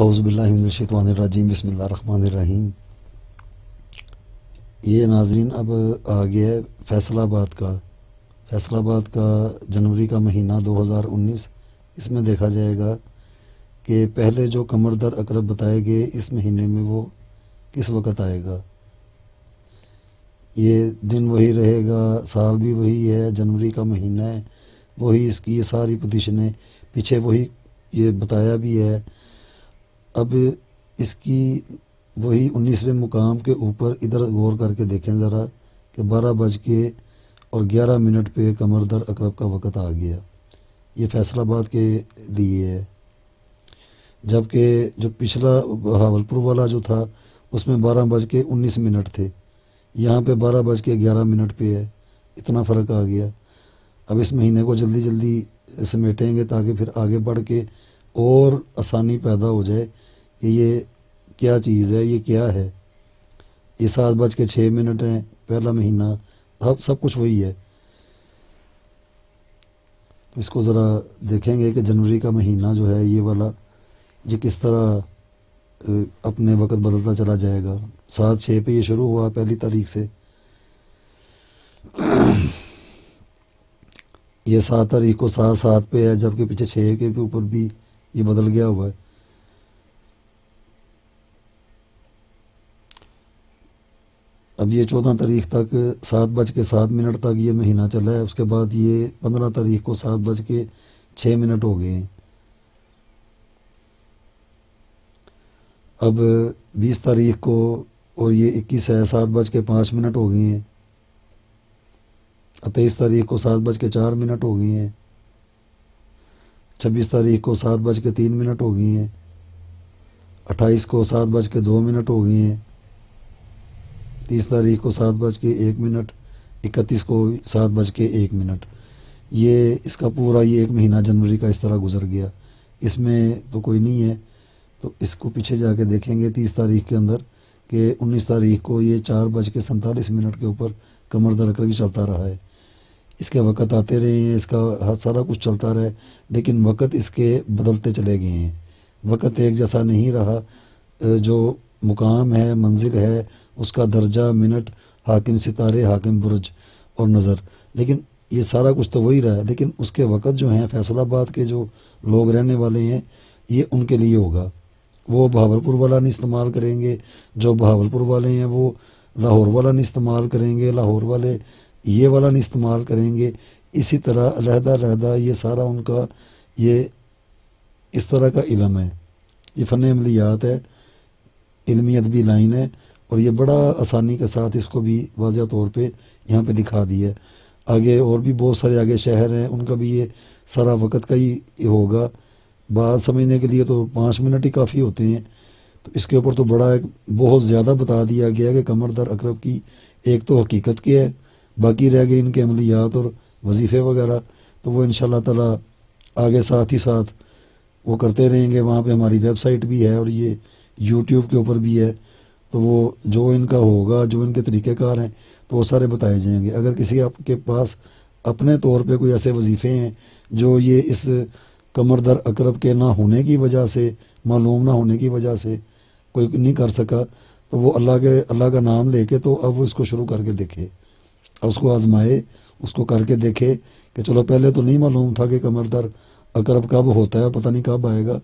اعوذ باللہ من الشیطان الرجیم، بسم اللہ الرحمن الرحیم۔ یہ ناظرین اب آ گیا ہے فیصل آباد کا جنوری کا مہینہ 2019۔ اس میں دیکھا جائے گا کہ پہلے جو قمر در عقرب بتائے گئے اس مہینے میں وہ کس وقت آئے گا۔ یہ دن وہی رہے گا، سال بھی وہی ہے، جنوری کا مہینہ ہے، وہی اس کی یہ ساری پوزیشنیں پیچھے وہی یہ بتایا بھی ہے۔ اب اس کی وہی 19ویں مقام کے اوپر ادھر غور کر کے دیکھیں ذرا کہ 12:11 پہ قمر در عقرب کا وقت آ گیا۔ یہ فیصل آباد کے دیے ہے، جبکہ جو پچھلا بہاولپور والا جو تھا اس میں 12:19 تھے، یہاں پہ 12:11 پہ ہے، اتنا فرق آ گیا۔ اب اس مہینے کو جلدی جلدی سمیٹیں گے تاکہ پھر آگے بڑھ کے اور آسانی پیدا ہو جائے کہ یہ کیا چیز ہے، یہ کیا ہے۔ یہ 7:06 ہیں، پہلا مہینہ، اب سب کچھ وہی ہے۔ تو اس کو ذرا دیکھیں گے کہ جنوری کا مہینہ جو ہے یہ والا یہ کس طرح اپنے وقت بدلتا چلا جائے گا۔ 7/6 پہ یہ شروع ہوا، پہلی تاریخ سے۔ یہ 7 تاریخ کو 7/7 پہ ہے، جبکہ پیچھے 6 کے اوپر بھی یہ بدل گیا ہوا ہے۔ اب یہ 14 تاریخ تک 7:07 تک یہ مہینہ چلا ہے، اس کے بعد یہ 15 تاریخ کو 7:06 ہو گئے ہیں۔ اب 20 تاریخ کو اور یہ 21 ہے، 7:05 ہو گئے ہیں۔ 23 تاریخ کو 7:04 ہو گئے ہیں۔ 26 تاریخ کو 7:03 ہو گئی ہیں۔ 28 کو 7:02 ہو گئی ہیں۔ 30 تاریخ کو 7:01۔ 31 کو 7:01۔ یہ اس کا پورا یہ ایک مہینہ جنوری کا اس طرح گزر گیا۔ اس میں تو کوئی نہیں ہے، تو اس کو پیچھے جا کے دیکھیں گے 30 تاریخ کے اندر کہ 19 تاریخ کو یہ 4:47 کے اوپر قمر در عقرب چلتا رہا ہے۔ اس کے وقت آتے رہے ہیں، اس کا سارا کچھ چلتا رہا ہے، لیکن وقت اس کے بدلتے چلے گئے ہیں۔ وقت ایک جیسا نہیں رہا، جو مقام ہے، منزل ہے، اس کا درجہ، منٹ، حاکم ستارے، حاکم برج اور نظر، لیکن یہ سارا کچھ تو وہی رہا ہے، لیکن اس کے وقت جو ہیں فیصل آباد کے جو لوگ رہنے والے ہیں یہ ان کے لیے ہوگا۔ وہ بہاولپور والا نہیں استعمال کریں گے، جو بہاولپور والے ہیں وہ لاہور والا نہیں استعمال کریں گے، لاہور والے یہ والا نہیں استعمال کریں گے۔ اسی طرح علیحدہ علیحدہ یہ سارا ان کا یہ اس طرح کا علم ہے، یہ فن عملیات ہے، علمی ادبی لائن ہے، اور یہ بڑا آسانی کے ساتھ اس کو بھی واضح طور پہ یہاں پہ دکھا دی ہے۔ آگے اور بھی بہت سارے آگے شہر ہیں، ان کا بھی یہ سارا وقت کا ہی ہوگا۔ بات سمجھنے کے لیے تو 5 منٹ ہی کافی ہوتے ہیں، تو اس کے اوپر تو بڑا ایک بہت زیادہ بتا دیا گیا کہ قمر در عقرب کی ایک تو حقیقت کیا ہے، باقی رہ گئے ان کے عملیات اور وظیفے وغیرہ، تو وہ انشاءاللہ تعالی آگے ساتھ ہی ساتھ وہ کرتے رہیں گے۔ وہاں پہ ہماری ویب سائٹ بھی ہے اور یہ یوٹیوب کے اوپر بھی ہے، تو وہ جو ان کا ہوگا، جو ان کے طریقہ کار ہیں، تو وہ سارے بتائے جائیں گے۔ اگر کسی آپ کے پاس اپنے طور پہ کوئی ایسے وظیفے ہیں جو یہ اس قمر در عقرب کے نہ ہونے کی وجہ سے، معلوم نہ ہونے کی وجہ سے کوئی نہیں کر سکا، تو وہ اللہ کا نام لے کے تو اب وہ اس کو شروع کر کے دیکھے، اس کو آزمائے، اس کو کر کے دیکھے کہ چلو پہلے تو نہیں معلوم تھا کہ قمر در عقرب کب ہوتا ہے، پتہ نہیں کب آئے گا،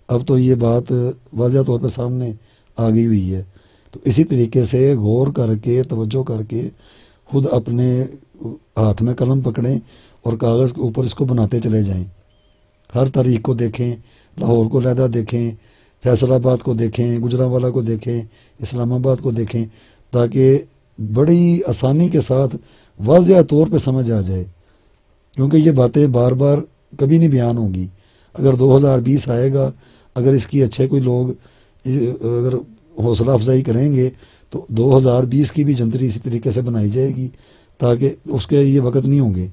اب تو یہ بات واضح طور پہ سامنے آ گئی ہوئی ہے۔ تو اسی طریقے سے غور کر کے، توجہ کر کے خود اپنے ہاتھ میں قلم پکڑیں اور کاغذ کے اوپر اس کو بناتے چلے جائیں۔ ہر تاریخ کو دیکھیں، لاہور کو علیحدہ دیکھیں، فیصل آباد کو دیکھیں، گجرانوالہ کو دیکھیں، اسلام آباد کو دیکھیں، تاکہ بڑی آسانی کے ساتھ واضح طور پہ سمجھ آ جائے، کیونکہ یہ باتیں بار بار کبھی نہیں بیان ہوں گی۔ اگر 2020 آئے گا، اگر اس کی اچھے کوئی لوگ اگر حوصلہ افزائی کریں گے تو 2020 کی بھی جنتری اسی طریقے سے بنائی جائے گی، تاکہ اس کے یہ وقت نہیں ہوں گے،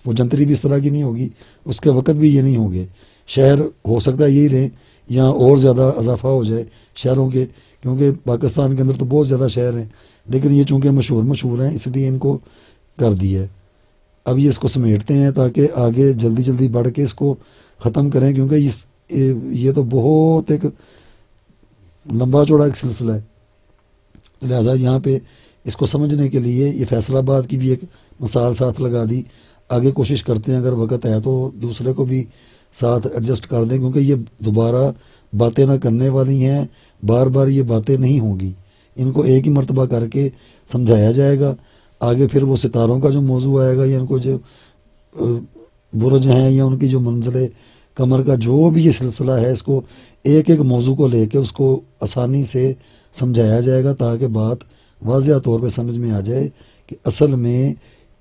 وہ جنتری بھی اس طرح کی نہیں ہوگی، اس کے وقت بھی یہ نہیں ہوں گے۔ شہر ہو سکتا ہے یہی رہیں، یہاں اور زیادہ اضافہ ہو جائے شہروں کے، کیونکہ پاکستان کے اندر تو بہت زیادہ شہر ہیں، لیکن یہ چونکہ مشہور ہیں اس لیے ان کو کر دی ہے۔ اب یہ اس کو سمیٹتے ہیں تاکہ آگے جلدی جلدی بڑھ کے اس کو ختم کریں، کیونکہ یہ تو بہت ایک لمبا چوڑا ایک سلسلہ ہے، لہذا یہاں پہ اس کو سمجھنے کے لیے یہ فیصل آباد کی بھی ایک مثال ساتھ لگا دی. آگے کوشش کرتے ہیں اگر وقت ہے تو دوسرے کو بھی ساتھ ایڈجسٹ کر دیں، کیونکہ یہ دوبارہ باتیں نہ کرنے والی ہیں، بار بار یہ باتیں نہیں ہوں گی، ان کو ایک ہی مرتبہ کر کے سمجھایا جائے گا. آگے پھر وہ ستاروں کا جو موضوع آئے گا یا ان کو جو برج ہیں یا ان کی جو منزل قمر کا جو بھی یہ سلسلہ ہے، اس کو ایک ایک موضوع کو لے کے اس کو آسانی سے سمجھایا جائے گا تاکہ بات واضح طور پہ سمجھ میں آ جائے کہ اصل میں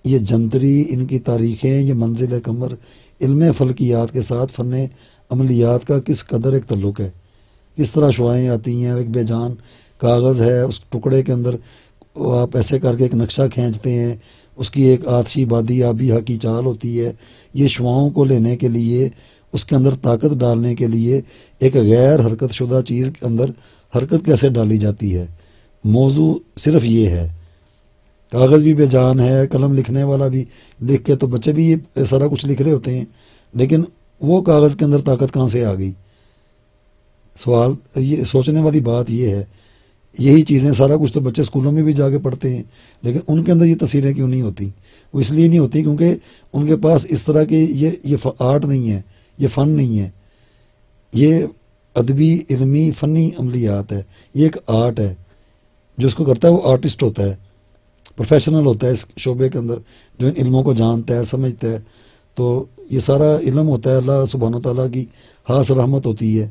یہ جنتری، ان کی تاریخیں، یہ منزل قمر علم فلکیات کے ساتھ فن عملیات کا کس قدر ایک تعلق ہے، کس طرح شعائیں آتی ہیں. ایک بے جان کاغذ ہے، اس ٹکڑے کے اندر آپ ایسے کر کے ایک نقشہ کھینچتے ہیں، اس کی ایک آتشی بادی آبی کی چال ہوتی ہے. یہ شعاؤں کو لینے کے لیے، اس کے اندر طاقت ڈالنے کے لیے ایک غیر حرکت شدہ چیز کے اندر حرکت کیسے ڈالی جاتی ہے. موضوع صرف یہ ہے. کاغذ بھی بے جان ہے، قلم لکھنے والا بھی لکھ کے، تو بچے بھی یہ سارا کچھ لکھ رہے ہوتے ہیں، لیکن وہ کاغذ کے اندر طاقت کہاں سے آ گئی؟ سوال یہ سوچنے والی بات یہ ہے. یہی چیزیں سارا کچھ تو بچے اسکولوں میں بھی جا کے پڑھتے ہیں، لیکن ان کے اندر یہ تصویریں کیوں نہیں ہوتی؟ وہ اس لیے نہیں ہوتی کیونکہ ان کے پاس اس طرح کی یہ آرٹ نہیں ہے، یہ فن نہیں ہے، یہ ادبی علمی فنی عملیات ہے. یہ ایک آرٹ ہے، جو اس کو کرتا ہے وہ آرٹسٹ ہوتا ہے، پروفیشنل ہوتا ہے اس شعبے کے اندر، جو ان علموں کو جانتا ہے، سمجھتا ہے. تو یہ سارا علم ہوتا ہے اللہ سبحانہ و تعالیٰ کی خاص رحمت ہوتی ہے.